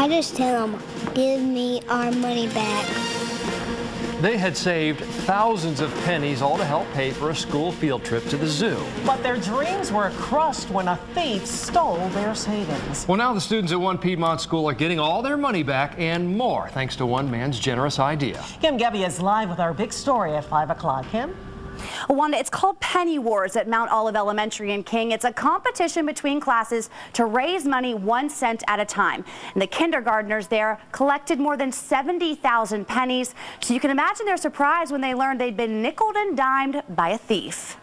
I just tell them, give me our money back. They had saved thousands of pennies, all to help pay for a school field trip to the zoo. But their dreams were crushed when a thief stole their savings. Well, now the students at one Piedmont school are getting all their money back and more, thanks to one man's generous idea. Kim Gebbia is live with our big story at 5 o'clock. Kim? Wanda, it's called Penny Wars at Mount Olive Elementary in King. It's a competition between classes to raise money 1 cent at a time. And the kindergartners there collected more than 70,000 pennies. So you can imagine their surprise when they learned they'd been nickeled and dimed by a thief.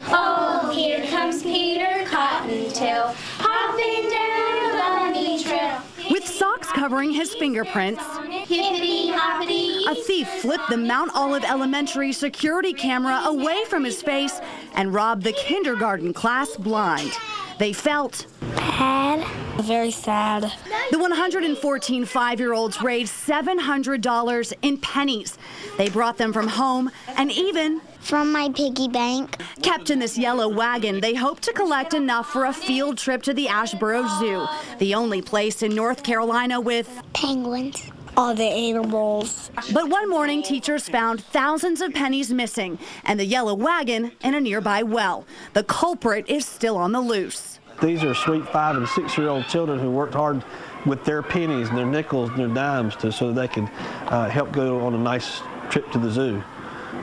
Oh, here comes Peter Cottontail, hopping down the bunny trail. With socks covering his fingerprints, Hippity hoppity. a thief flipped the Mount Olive Elementary security camera away from his face and robbed the kindergarten class blind. They felt Bad. Very sad. the 114 5-year-olds raised $700 in pennies. They brought them from home and even From my piggy bank. kept in this yellow wagon. They hope to collect enough for a field trip to the Asheboro Zoo, the only place in North Carolina with Penguins. All the animals. But one morning, teachers found thousands of pennies missing and the yellow wagon in a nearby well. The culprit is still on the loose. These are sweet 5- and 6-year-old children who worked hard with their pennies and their nickels and their dimes so they could help go on a nice trip to the zoo.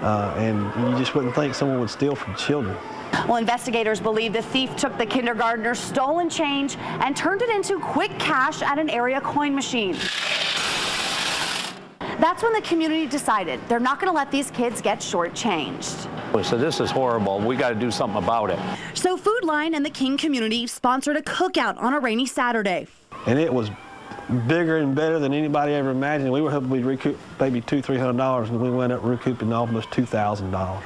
And you just wouldn't think someone would steal from children. Well, investigators believe the thief took the kindergartner's stolen change and turned it into quick cash at an area coin machine. That's when the community decided they're not going to let these kids get shortchanged. So this is horrible. We got to do something about it. So Food Line and the King community sponsored a cookout on a rainy Saturday. And it was bigger and better than anybody ever imagined. We were hoping we'd recoup maybe $200-300, and we went up recouping almost $2,000.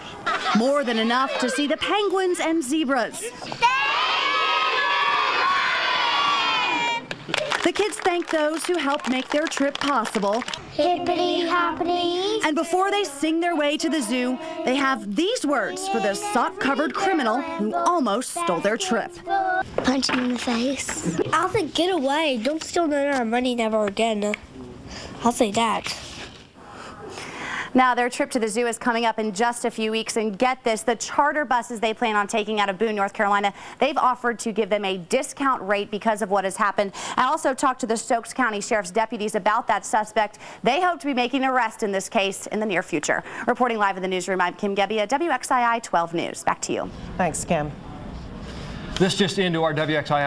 More than enough to see the penguins and zebras. The kids thank those who helped make their trip possible. Hippity hoppity. And before they sing their way to the zoo, they have these words for the sock-covered criminal who almost stole their trip. Punch him in the face. I'll say get away. Don't steal none of our money never again. I'll say that. Now, their trip to the zoo is coming up in just a few weeks, and get this, the charter buses they plan on taking out of Boone, North Carolina, they've offered to give them a discount rate because of what has happened. I also talked to the Stokes County Sheriff's deputies about that suspect. They hope to be making an arrest in this case in the near future. Reporting live in the newsroom, I'm Kim Gebbia, WXII 12 News. Back to you. Thanks, Kim. This just into our WXII